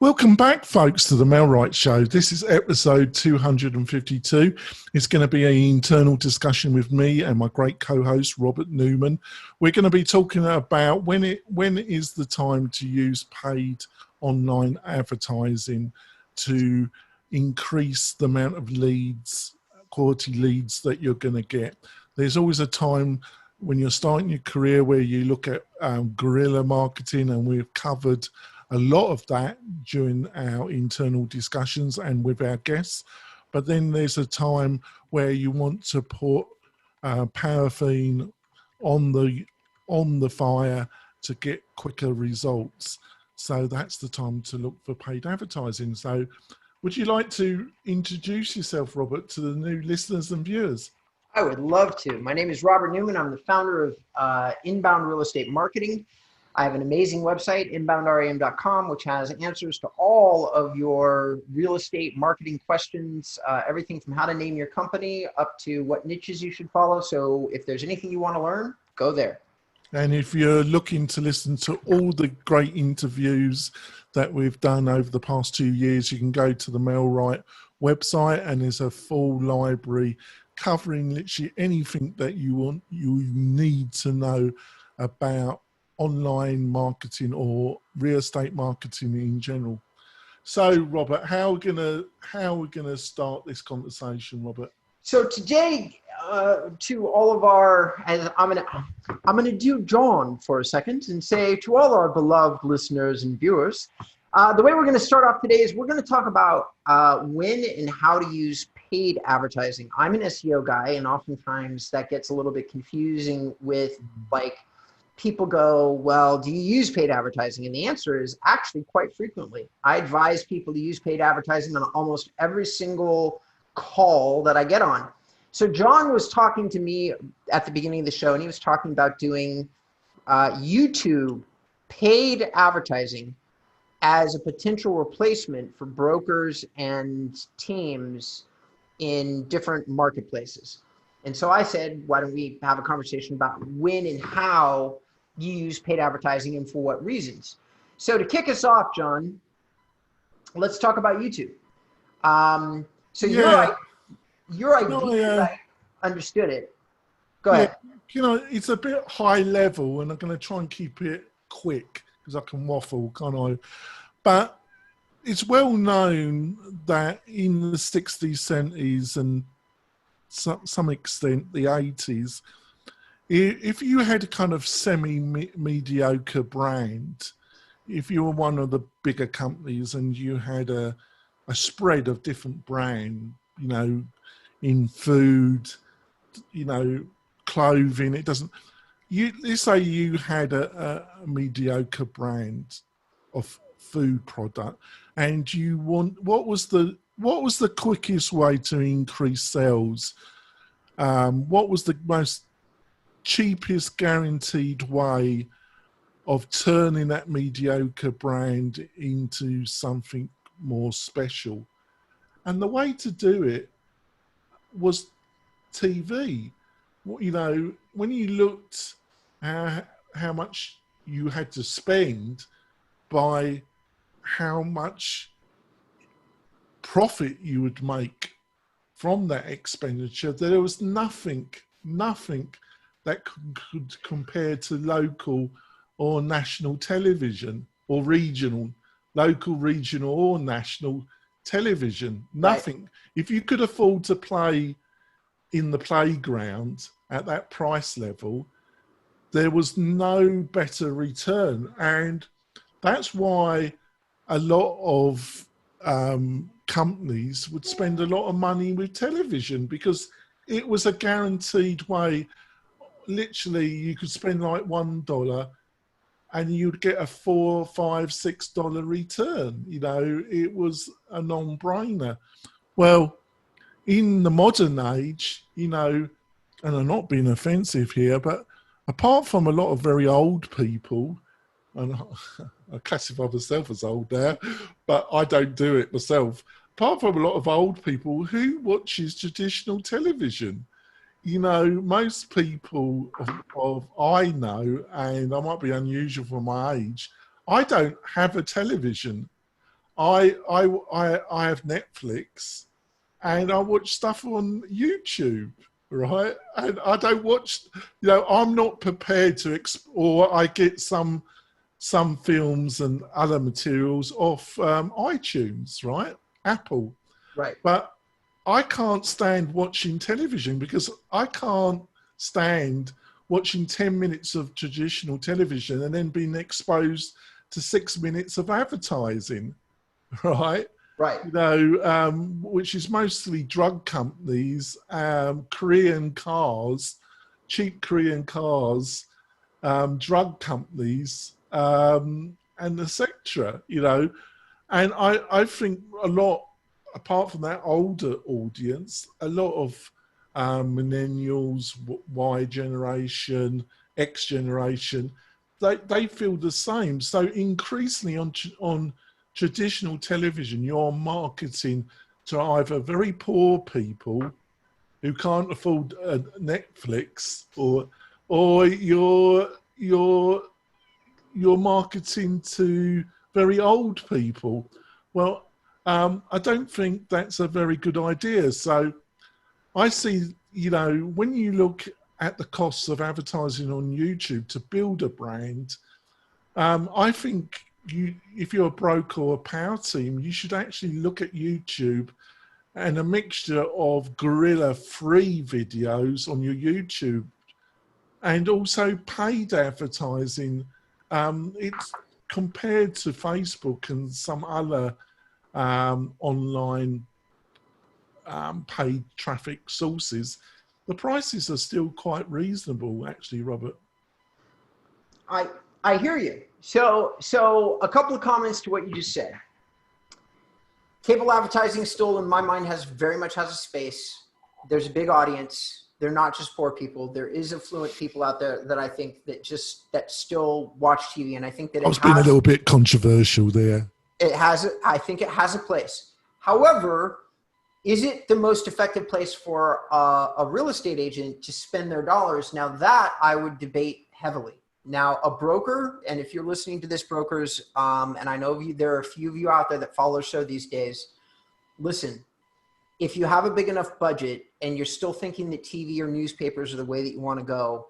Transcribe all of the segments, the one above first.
Welcome back, folks, to the Mel Wright Show. This is episode 252. It's going to be an internal discussion with me and my great co-host, Robert Newman. We're going to be talking about when is the time to use paid online advertising to increase the amount of leads, quality leads that you're going to get. There's always a time when you're starting your career where you look at guerrilla marketing, and we've covered a lot of that during our internal discussions and with our guests. But then there's a time where you want to put paraffin on the fire to get quicker results. So that's the time to look for paid advertising. So would you like to introduce yourself, Robert, to the new listeners and viewers? I would love to. My name is Robert Newman. I'm the founder of Inbound Real Estate Marketing. I have an amazing website, inboundrem.com, which has answers to all of your real estate marketing questions, everything from how to name your company up to what niches you should follow. So if there's anything you want to learn, go there. And if you're looking to listen to all the great interviews that we've done over the past 2 years, you can go to the Mel Wright website, and there's a full library covering literally anything that you need to know about online marketing or real estate marketing in general. So, Robert, how are we gonna start this conversation, Robert? So today, to all of our, and I'm gonna do John for a second and say to all our beloved listeners and viewers, the way we're gonna start off today is we're gonna talk about when and how to use paid advertising. I'm an SEO guy, and oftentimes that gets a little bit confusing with like, people go, well, do you use paid advertising? And the answer is actually quite frequently. I advise people to use paid advertising on almost every single call that I get on. So John was talking to me at the beginning of the show, and he was talking about doing YouTube paid advertising as a potential replacement for brokers and teams in different marketplaces. And so I said, why don't we have a conversation about when and how you use paid advertising and for what reasons. So to kick us off, John, let's talk about YouTube. So Yeah. your idea, I understood it. Go ahead. You know, it's a bit high level, and I'm going to try and keep it quick because I can waffle, can't I? But it's well known that in the 60s, 70s, and some extent the 80s, if you had a kind of semi-mediocre brand, if you were one of the bigger companies and you had a spread of different brand, you know, in food, you know, clothing, let's say you had a mediocre brand of food product, and what was the quickest way to increase sales? What was the most cheapest guaranteed way of turning that mediocre brand into something more special? And the way to do it was TV. You know, when you looked at how much you had to spend by how much profit you would make from that expenditure, there was nothing that could compare to local or national television or local, regional or national television. Nothing. Right. If you could afford to play in the playground at that price level, there was no better return. And that's why a lot of companies would spend a lot of money with television, because it was a guaranteed way. Literally, you could spend like $1 and you'd get a $4, $5, $6 return. You know, it was a non-brainer. Well, in the modern age, you know, and I'm not being offensive here, but apart from a lot of very old people, and I classify myself as old now, but I don't do it myself. Apart from a lot of old people, who watches traditional television? You know, most people I know, and I might be unusual for my age, I don't have a television. I have Netflix, and I watch stuff on YouTube, right? And I don't watch, I'm not prepared to, or I get some films and other materials off iTunes, right? Apple. Right. But I can't stand watching television because I can't stand watching 10 minutes of traditional television and then being exposed to 6 minutes of advertising, right? Right. Which is mostly drug companies, Korean cars, cheap Korean cars, drug companies, and etc. And I think a lot, apart from that older audience, a lot of millennials, Y generation, X generation, they feel the same. So increasingly on traditional television, you're marketing to either very poor people who can't afford Netflix, or you're marketing to very old people. Well, I don't think that's a very good idea. So I see, when you look at the costs of advertising on YouTube to build a brand, I think if you're a broker or a power team, you should actually look at YouTube and a mixture of guerrilla free videos on your YouTube and also paid advertising. It's compared to Facebook and some other online paid traffic sources, the prices are still quite reasonable, actually, Robert. I hear you. So a couple of comments to what you just said. Cable advertising still, in my mind, very much has a space. There's a big audience. They're not just poor people. There is affluent people out there that I think that still watch TV, and I think that I was being a little bit controversial there. I think it has a place. However, is it the most effective place for a real estate agent to spend their dollars? Now that I would debate heavily. Now, a broker, and if you're listening to this, brokers, and I know there are a few of you out there that follow the show these days, listen, if you have a big enough budget and you're still thinking that TV or newspapers are the way that you want to go,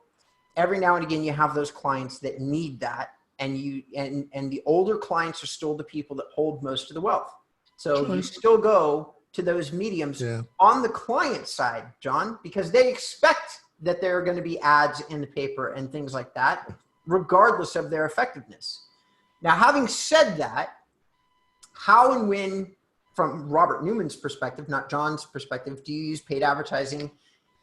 every now and again you have those clients that need that, and the older clients are still the people that hold most of the wealth. So you still go to those mediums on the client side, John, because they expect that there are going to be ads in the paper and things like that, regardless of their effectiveness. Now, having said that, how and when, from Robert Newman's perspective, not John's perspective, do you use paid advertising,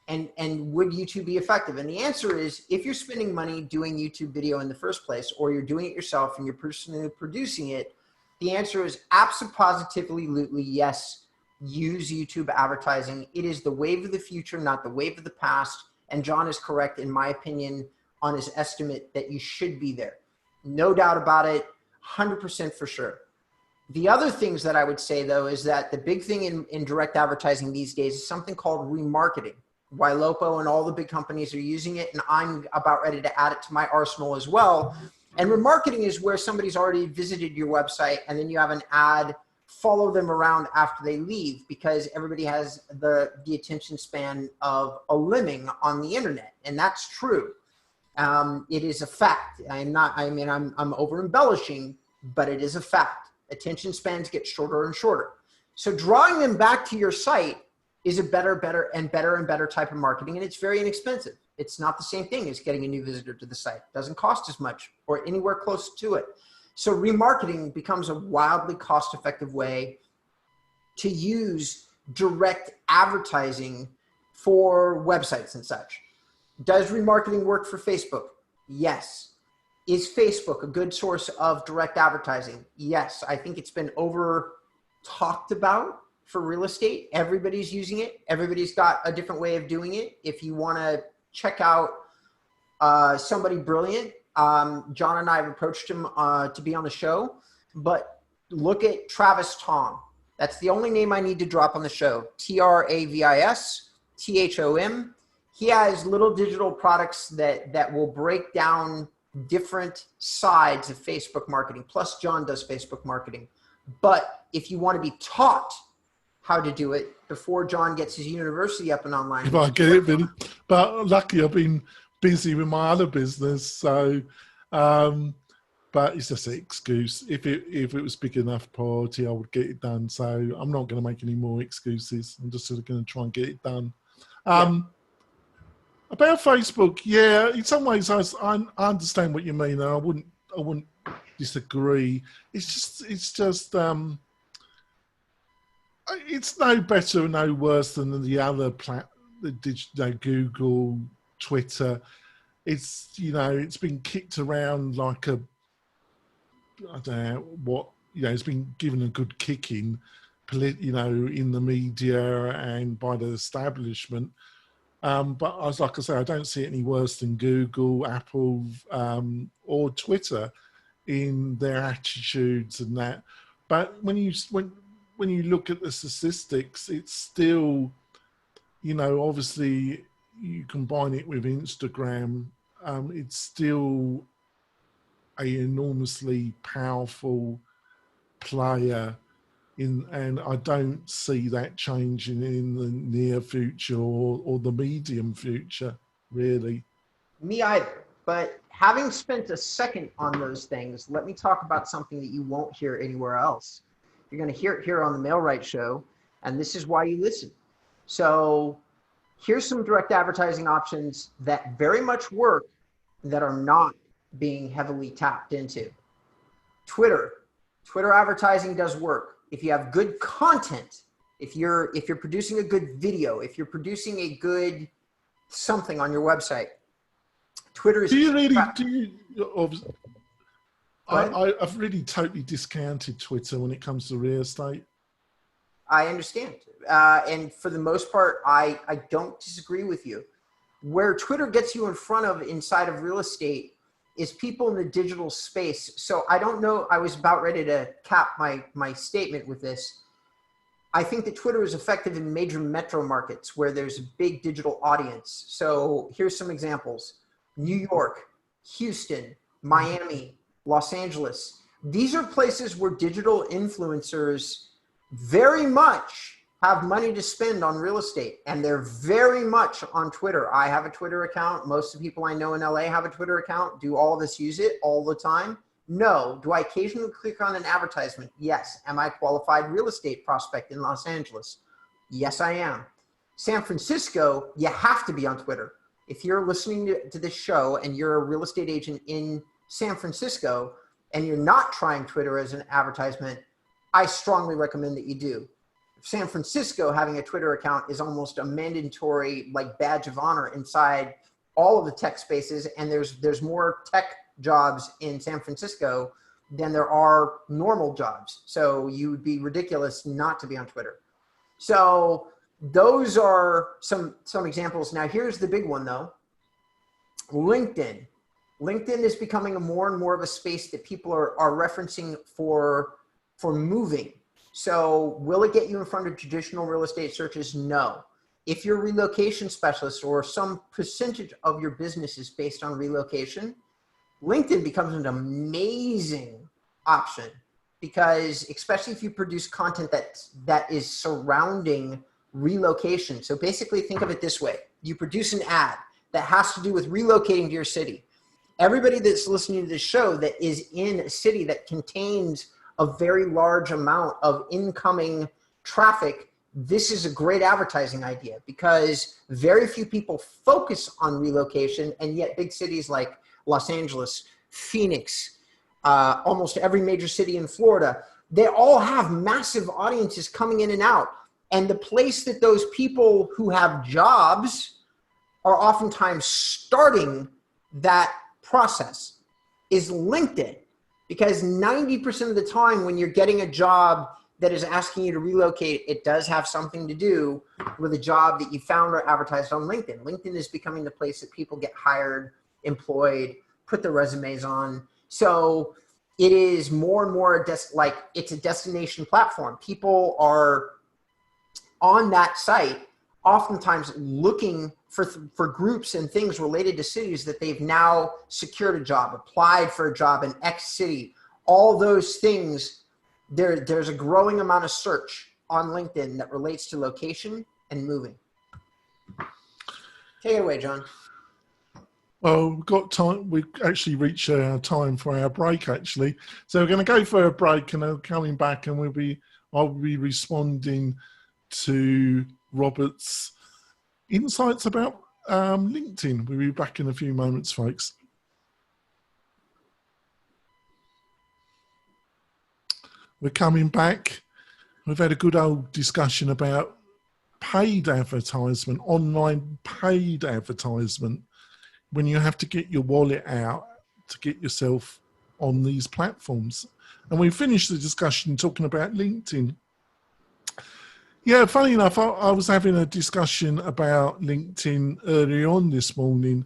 and would YouTube be effective? And the answer is, if you're spending money doing YouTube video in the first place, or you're doing it yourself and you're personally producing it, the answer is absolutely yes. Use YouTube advertising. It is the wave of the future, not the wave of the past. And John is correct, in my opinion, on his estimate that you should be there. No doubt about it, 100% for sure. The other things that I would say, though, is that the big thing in direct advertising these days is something called remarketing. Ylopo and all the big companies are using it, and I'm about ready to add it to my arsenal as well. And remarketing is where somebody's already visited your website, and then you have an ad follow them around after they leave, because everybody has the attention span of a lemming on the internet, and that's true. It is a fact. I'm over embellishing, but it is a fact. Attention spans get shorter and shorter. So drawing them back to your site is a better type of marketing, and it's very inexpensive. It's not the same thing as getting a new visitor to the site. It doesn't cost as much or anywhere close to it. So remarketing becomes a wildly cost-effective way to use direct advertising for websites and such. Does remarketing work for Facebook? Yes. Is Facebook a good source of direct advertising? Yes. I think it's been over talked about for real estate. Everybody's using it. Everybody's got a different way of doing it. If you want to check out somebody brilliant, John and I have approached him to be on the show, but look at Travis Tom. That's the only name I need to drop on the show. Travis Thom. He has little digital products that will break down different sides of Facebook marketing. Plus, John does Facebook marketing. But if you want to be taught how to do it before John gets his university up and online. If I get it, Billy. But luckily I've been busy with my other business, so but it's just an excuse. If it was big enough priority, I would get it done. So I'm not going to make any more excuses. I'm just sort of going to try and get it done. About Facebook, yeah, in some ways I understand what you mean. I wouldn't disagree. It's just it's no better or no worse than the other Google, Twitter. It's, it's been kicked around like I don't know what, it's been given a good kicking, in the media and by the establishment. But like I say, I don't see it any worse than Google, Apple, or Twitter in their attitudes and that. But when you look at the statistics, it's still, obviously you combine it with Instagram, it's still an enormously powerful player and I don't see that changing in the near future or the medium future, really. Me either. But having spent a second on those things, let me talk about something that you won't hear anywhere else. You're going to hear it here on the Mailwright Show, and this is why you listen. So here's some direct advertising options that very much work that are not being heavily tapped into. Twitter advertising does work. If you have good content, if you're producing a good video, if you're producing a good something on your website, Twitter is. I've really totally discounted Twitter when it comes to real estate. I understand. And for the most part, I don't disagree with you. Where Twitter gets you in front of inside of real estate is people in the digital space. So I don't know, I was about ready to cap my statement with this. I think that Twitter is effective in major metro markets where there's a big digital audience. So here's some examples. New York, Houston, Miami, Los Angeles. These are places where digital influencers very much have money to spend on real estate, and they're very much on Twitter. I have a Twitter account. Most of the people I know in LA have a Twitter account. Do all of us use it all the time? No. Do I occasionally click on an advertisement? Yes. Am I a qualified real estate prospect in Los Angeles? Yes, I am. San Francisco, you have to be on Twitter. If you're listening to this show and you're a real estate agent in San Francisco and you're not trying Twitter as an advertisement, I strongly recommend that you do. San Francisco having a Twitter account is almost a mandatory badge of honor inside all of the tech spaces, and there's more tech jobs in San Francisco than there are normal jobs. So you would be ridiculous not to be on Twitter. So those are some examples. Now here's the big one though. LinkedIn. LinkedIn is becoming more and more of a space that people are referencing for moving. So will it get you in front of traditional real estate searches? No. If you're a relocation specialist or some percentage of your business is based on relocation, LinkedIn becomes an amazing option because especially if you produce content that is surrounding relocation. So basically think of it this way. You produce an ad that has to do with relocating to your city. Everybody that's listening to this show that is in a city that contains a very large amount of incoming traffic, this is a great advertising idea because very few people focus on relocation, and yet big cities like Los Angeles, Phoenix, almost every major city in Florida, they all have massive audiences coming in and out. And the place that those people who have jobs are oftentimes starting that process is LinkedIn. Because 90% of the time when you're getting a job that is asking you to relocate, it does have something to do with a job that you found or advertised on LinkedIn. LinkedIn is becoming the place that people get hired, employed, put their resumes on. So it is more and more it's a destination platform. People are on that site oftentimes looking for groups and things related to cities that they've now secured a job, applied for a job in X city. All those things there's a growing amount of search on LinkedIn that relates to location and moving. Take it away, John. Well, we've got time. We've actually reached our time for our break, actually. So we're going to go for a break, and then coming back, and I'll be responding to Robert's insights about LinkedIn. We'll be back in a few moments, folks. We're coming back. We've had a good old discussion about paid advertisement, online paid advertisement, when you have to get your wallet out to get yourself on these platforms. And we finished the discussion talking about LinkedIn. Yeah, funny enough, I was having a discussion about LinkedIn early on this morning,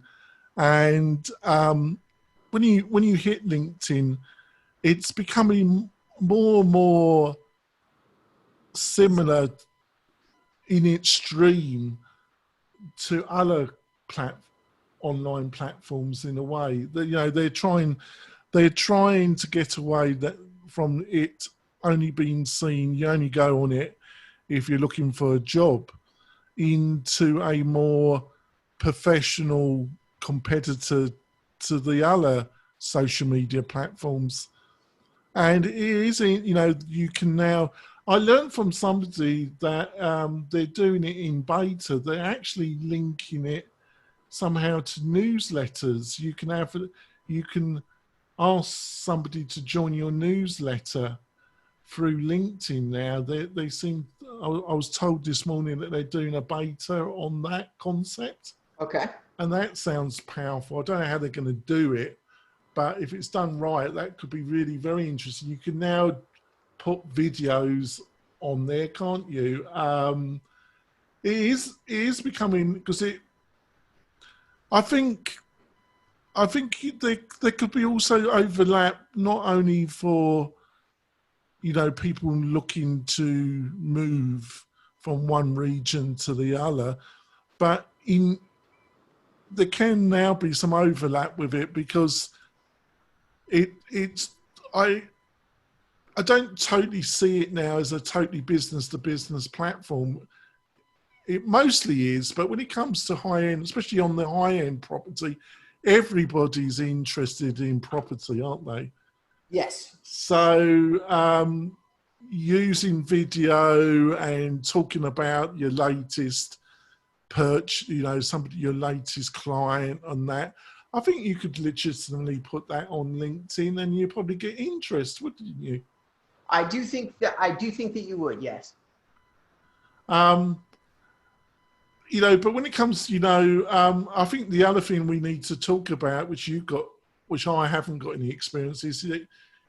and when you hit LinkedIn, it's becoming more and more similar in its stream to other online platforms in a way that, you know, they're trying to get away from it only being seen. You only go on it if you're looking for a job, into a more professional competitor to the other social media platforms. And it is, you know, you can now. I learned from somebody that they're doing it in beta. They're actually linking it somehow to newsletters. You can ask somebody to join your newsletter through LinkedIn now. They seem. I was told this morning that they're doing a beta on that concept. Okay. And that sounds powerful. I don't know how they're going to do it, but if it's done right, that could be really very interesting. You can now put videos on there, can't you? It is becoming, because I think there could be also overlap, not only for, you know, people looking to move from one region to the other, but there can now be some overlap with it, because I don't totally see it now as a totally business-to-business platform. It mostly is, but when it comes to high-end, especially on the high-end property, everybody's interested in property, aren't they? Yes. So using video and talking about your latest purchase, you know, your latest client and that, I think you could legitimately put that on LinkedIn and you probably get interest, wouldn't you? I do think that you would, yes. You know, but when it comes, you know, I think the other thing we need to talk about, which I haven't got any experience, is that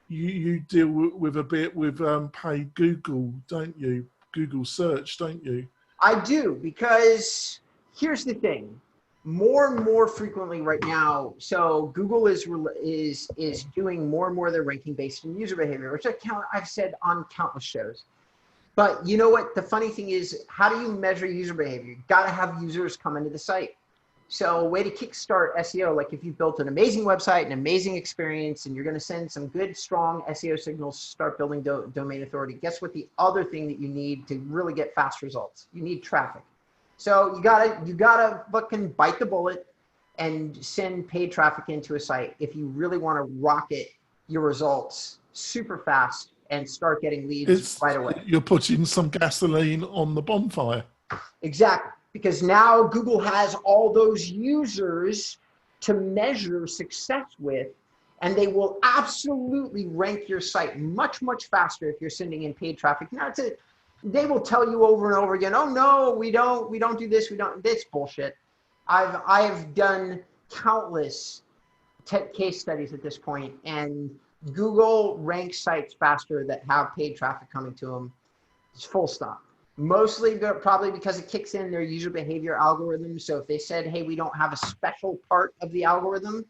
you deal with a bit with paid Google, don't you? Google search, don't you? I do, because here's the thing. More and more frequently right now, so Google is doing more and more of their ranking based on user behavior, which I've said on countless shows. But you know what? The funny thing is, how do you measure user behavior? You've got to have users come into the site. So a way to kickstart SEO, like if you've built an amazing website, an amazing experience, and you're going to send some good, strong SEO signals to start building domain authority, guess what the other thing that you need to really get fast results? You need traffic. So you gotta fucking bite the bullet and send paid traffic into a site if you really want to rocket your results super fast and start getting leads right away. You're putting some gasoline on the bonfire. Exactly. Because now Google has all those users to measure success with, and they will absolutely rank your site much, much faster if you're sending in paid traffic. Now, they will tell you over and over again, oh no, we don't do this, that's bullshit. I've done countless case studies at this point, and Google ranks sites faster that have paid traffic coming to them. It's full stop. Mostly probably because it kicks in their user behavior algorithm. So if they said, hey, we don't have a special part of the algorithm,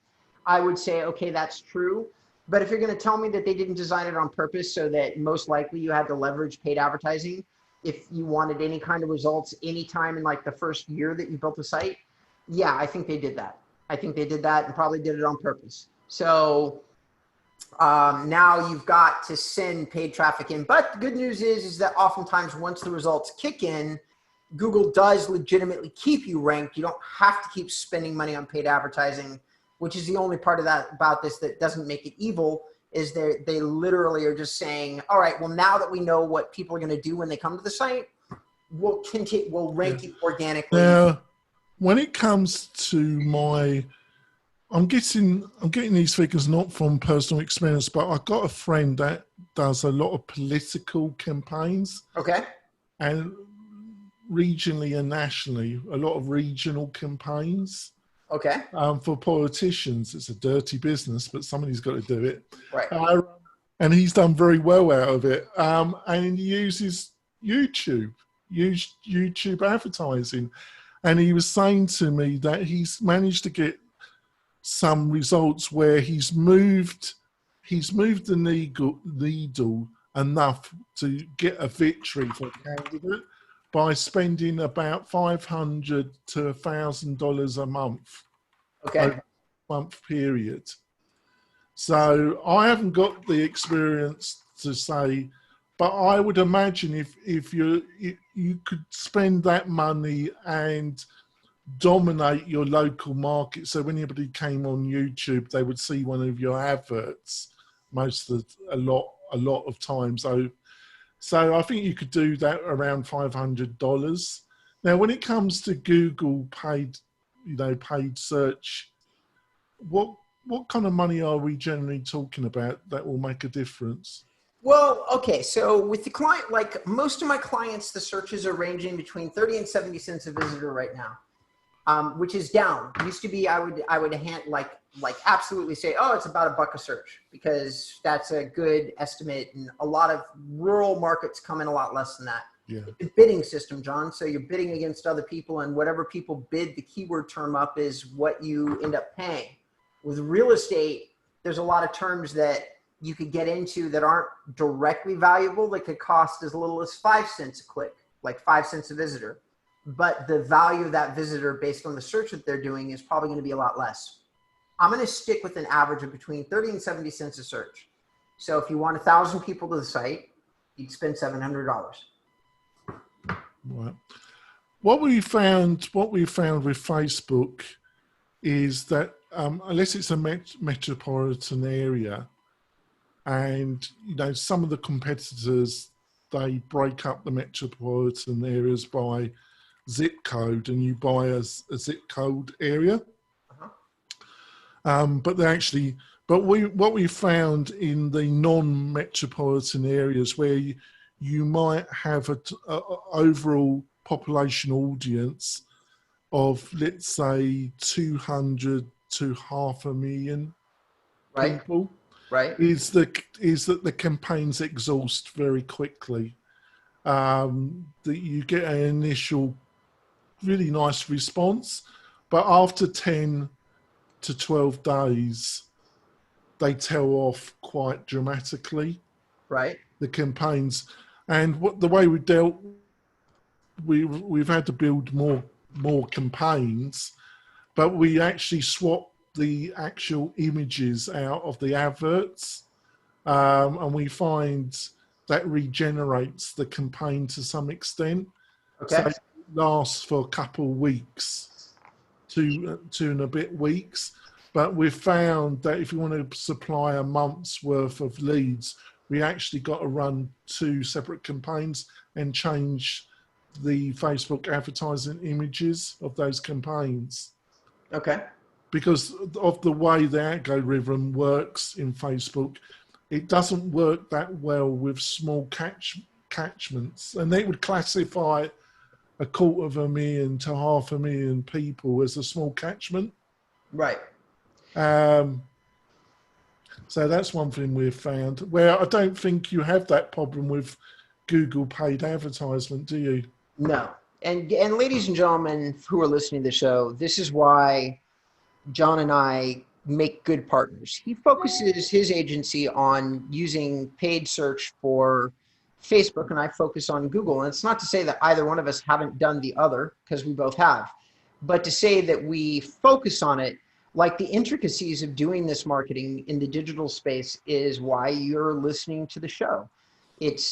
I would say, okay, that's true. But if you're going to tell me that they didn't design it on purpose so that most likely you had to leverage paid advertising if you wanted any kind of results anytime in like the first year that you built a site, yeah, I think they did that. I think they did that and probably did it on purpose. So Now you've got to send paid traffic in. But the good news is that oftentimes once the results kick in, Google does legitimately keep you ranked. You don't have to keep spending money on paid advertising, which is the only part of that about this that doesn't make it evil, is they literally are just saying, all right, well, now that we know what people are going to do when they come to the site, we'll rank you organically. Now, when it comes to I'm getting these figures not from personal experience, but I've got a friend that does a lot of political campaigns. Okay. And regionally and nationally, a lot of regional campaigns. Okay. For politicians, it's a dirty business, but somebody's got to do it. Right. And he's done very well out of it. And he uses YouTube advertising. And he was saying to me that he's managed to get some results where he's moved the needle enough to get a victory for a candidate by spending about $500 to $1,000 a month. Okay. Over a month period. So I haven't got the experience to say, but I would imagine if you could spend that money and dominate your local market, so when anybody came on YouTube, they would see one of your adverts a lot of times. So I think you could do that around $500. Now, when it comes to Google paid search, what kind of money are we generally talking about that will make a difference? Well, okay, so with the client, like most of my clients, the searches are ranging between 30 and 70 cents a visitor right now, which is down. It used to be I would absolutely say, oh, it's about $1 a search, because that's a good estimate, and a lot of rural markets come in a lot less than that. Yeah. It's a bidding system, John. So you're bidding against other people, and whatever people bid the keyword term up is what you end up paying. With real estate, there's a lot of terms that you could get into that aren't directly valuable. They could cost as little as 5 cents a click, like 5 cents a visitor. But the value of that visitor based on the search that they're doing is probably going to be a lot less. I'm going to stick with an average of between 30 and 70 cents a search. So if you want 1,000 people to the site, you'd spend $700. Right. What we found with Facebook is that unless it's a metropolitan area, and some of the competitors, they break up the metropolitan areas by zip code, and you buy a zip code area. What we found in the non-metropolitan areas where you might have a overall population audience of, let's say, 200 to 500,000 people, right, is that the campaigns exhaust very quickly. That you get an initial really nice response, but after 10 to 12 days, they tail off quite dramatically. Right. The campaigns, and the way we've had to build more campaigns, but we actually swap the actual images out of the adverts, and we find that regenerates the campaign to some extent. Okay. So it lasts for a couple of weeks, two and a bit weeks. But we've found that if you want to supply a month's worth of leads, we actually got to run 2 separate campaigns and change the Facebook advertising images of those campaigns. Okay. Because of the way the algorithm works in Facebook, it doesn't work that well with small catchments. And they would classify 250,000 to 500,000 people as a small catchment. Right. So that's one thing we've found, where I don't think you have that problem with Google paid advertisement, do you? No. And ladies and gentlemen who are listening to the show, this is why John and I make good partners. He focuses his agency on using paid search for Facebook, and I focus on Google. And it's not to say that either one of us haven't done the other, because we both have, but to say that we focus on it. like the intricacies of doing this marketing in the digital space is why you're listening to the show.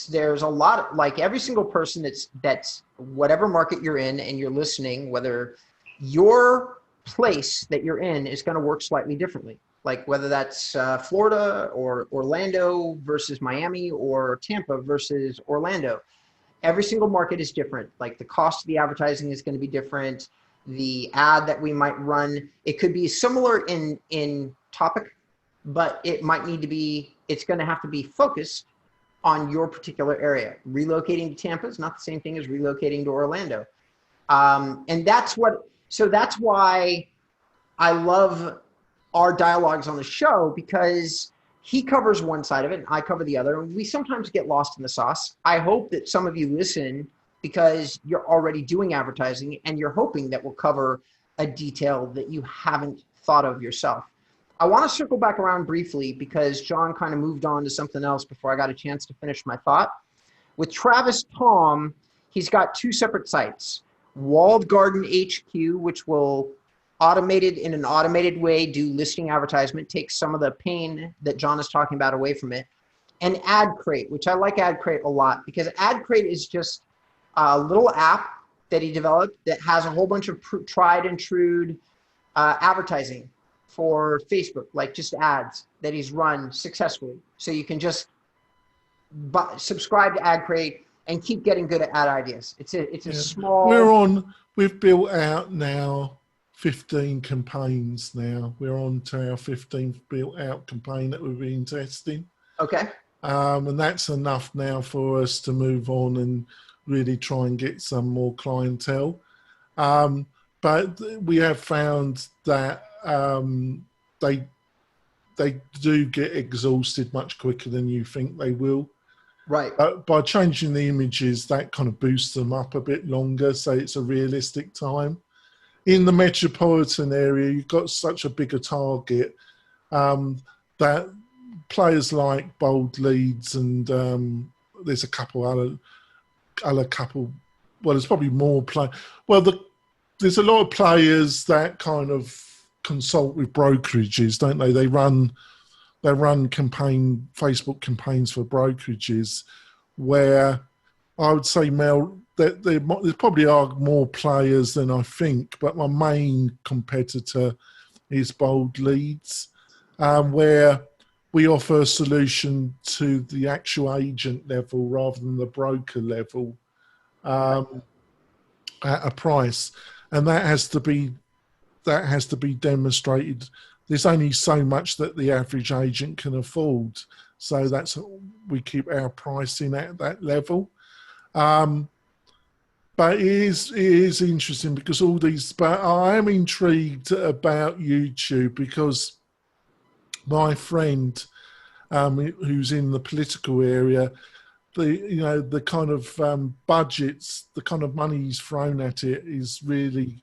There's a lot of, like, every single person that's whatever market you're in and you're listening, whether your place that you're in is going to work slightly differently. Like whether that's Florida or Orlando versus Miami or Tampa versus Orlando. Every single market is different. Like the cost of the advertising is going to be different. The ad that we might run, it could be similar in topic, but it's going to have to be focused on your particular area. Relocating to Tampa is not the same thing as relocating to Orlando. And that's why I love our dialogues on the show, because he covers one side of it and I cover the other, and we sometimes get lost in the sauce. I hope that some of you listen because you're already doing advertising and you're hoping that we'll cover a detail that you haven't thought of yourself. I want to circle back around briefly because John kind of moved on to something else before I got a chance to finish my thought. With Travis Tom, he's got two separate sites. Walled Garden HQ, which will in an automated way do listing advertisement, take some of the pain that John is talking about away from it. And AdCrate, which I like AdCrate a lot because AdCrate is just a little app that he developed that has a whole bunch of tried and true advertising for Facebook, like just ads that he's run successfully. So you can just subscribe to AdCrate and keep getting good at ad ideas. It's a small. We've built out now 15 campaigns now. We're on to our 15th built out campaign that we've been testing. Okay. And that's enough now for us to move on and really try and get some more clientele. But we have found that they do get exhausted much quicker than you think they will. Right. By changing the images, that kind of boosts them up a bit longer, so it's a realistic time. In the metropolitan area, you've got such a bigger target that players like Bold Leads and there's a couple other couple. Well, there's probably more play. Well, there's a lot of players that kind of consult with brokerages, don't they? They run Facebook campaigns for brokerages, where I would say, Mel, that there probably are more players than I think, but my main competitor is Bold Leads, where we offer a solution to the actual agent level rather than the broker level at a price, and that has to be demonstrated. There's only so much that the average agent can afford, so we keep our pricing at that level. But it is interesting because but I am intrigued about YouTube because my friend who's in the political area, the kind of budgets, the kind of money he's thrown at it is really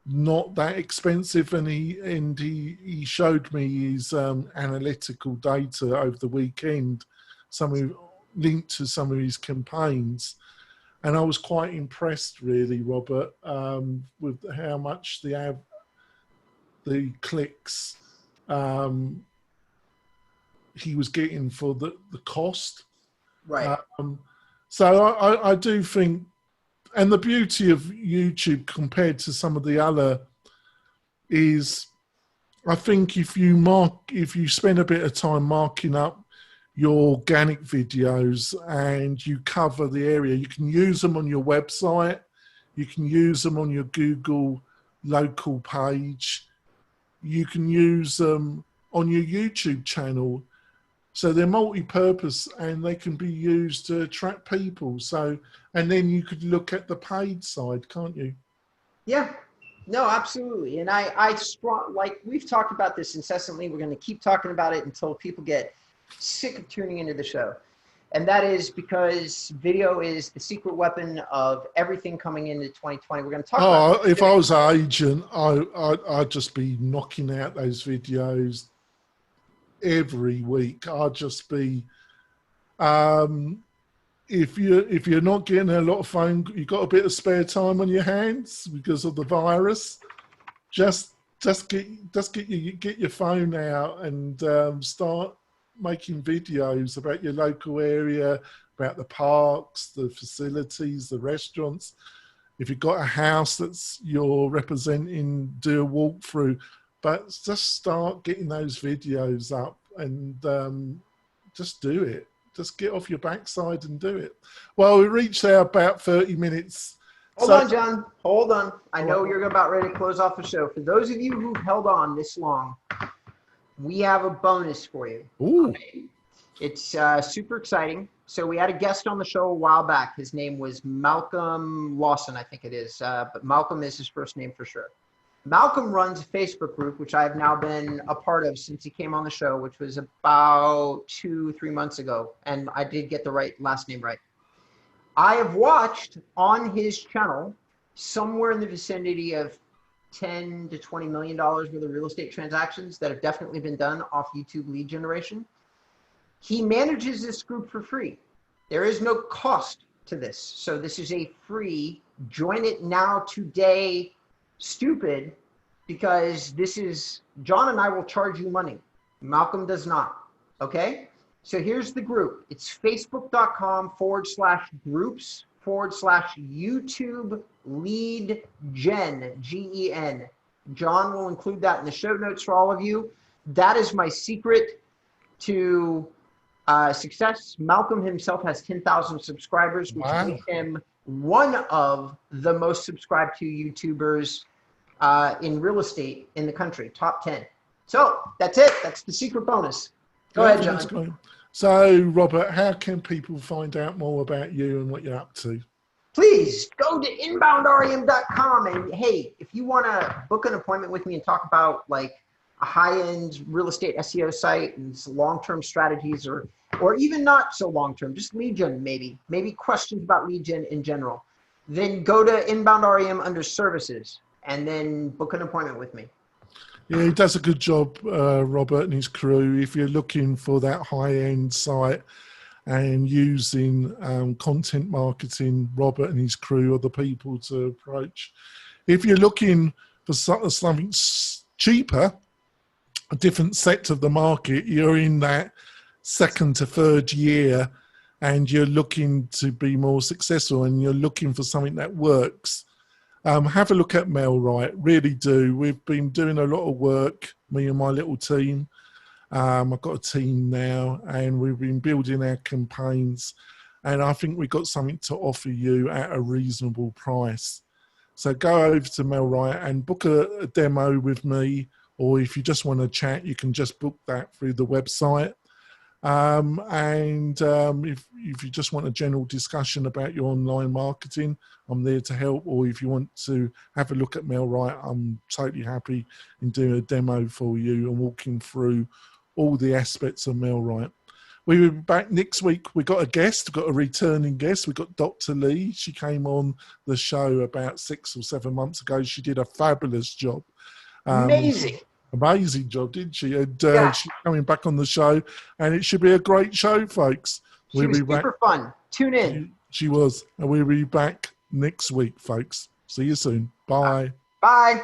not that expensive, and he showed me his analytical data over the weekend, linked to some of his campaigns, and I was quite impressed, really, Robert, with how much the clicks he was getting for the cost. Right. So I do think. And the beauty of YouTube compared to some of the other is, I think if you spend a bit of time marking up your organic videos and you cover the area, you can use them on your website, you can use them on your Google local page, you can use them on your YouTube channel. So they're multi-purpose and they can be used to attract people. And then you could look at the paid side, can't you? Yeah, no, absolutely. And like we've talked about this incessantly. We're going to keep talking about it until people get sick of tuning into the show. And that is because video is the secret weapon of everything coming into 2020. We're going to talk about if I was an agent, I'd just be knocking out those videos every week. I'd just be if you're not getting a lot of you've got a bit of spare time on your hands because of the virus, just just get your phone out and start making videos about your local area, about the parks, the facilities, the restaurants. If you've got a house that's you're representing, do a walkthrough. But just start getting those videos up and just do it. Just get off your backside and do it. Well, we reached there about 30 minutes. Hold on, John. Hold on. I know you're about ready to close off the show. For those of you who've held on this long, we have a bonus for you. Ooh. Okay. It's super exciting. So we had a guest on the show a while back. His name was Malcolm Lawson, I think it is. But Malcolm is his first name for sure. Malcolm runs a Facebook group, which I've now been a part of since he came on the show, which was about 2-3 months ago. And I did get the last name right. I have watched on his channel somewhere in the vicinity of $10 to $20 million worth of real estate transactions that have definitely been done off YouTube lead generation. He manages this group for free. There is no cost to this. So this is a free, join it now today, stupid, because this is, John and I will charge you money. Malcolm does not, okay? So here's the group. It's facebook.com/groups/YouTube lead gen, Gen. John will include that in the show notes for all of you. That is my secret to success. Malcolm himself has 10,000 subscribers, which makes him one of the most subscribed to YouTubers in real estate in the country, top 10. So that's it. That's the secret bonus. Go ahead, John. So, Robert, how can people find out more about you and what you're up to? Please go to inboundrem.com. And hey, if you want to book an appointment with me and talk about like a high-end real estate SEO site and some long-term strategies or even not so long-term, just lead gen maybe questions about lead gen in general, then go to inboundrem under services and then book an appointment with me. Yeah, he does a good job, Robert and his crew. If you're looking for that high-end site and using content marketing, Robert and his crew are the people to approach. If you're looking for something cheaper, a different sector of the market, you're in that second to third year and you're looking to be more successful and you're looking for something that works, have a look at Melrite, really do. We've been doing a lot of work, me and my little team. I've got a team now and we've been building our campaigns and I think we've got something to offer you at a reasonable price. So go over to Melrite and book a demo with me, or if you just want to chat, you can just book that through the website. If you just want a general discussion about your online marketing, I'm there to help. Or if you want to have a look at Melrite, I'm totally happy in doing a demo for you and walking through all the aspects of Melrite. We will be back next week. We got a guest, got a returning guest. We got Dr. Lee. She came on the show about 6 or 7 months ago. She did a fabulous job. Amazing job, didn't she? And she's coming back on the show, and it should be a great show, folks. She was super fun. Tune in. She was. And we'll be back next week, folks. See you soon. Bye. Bye.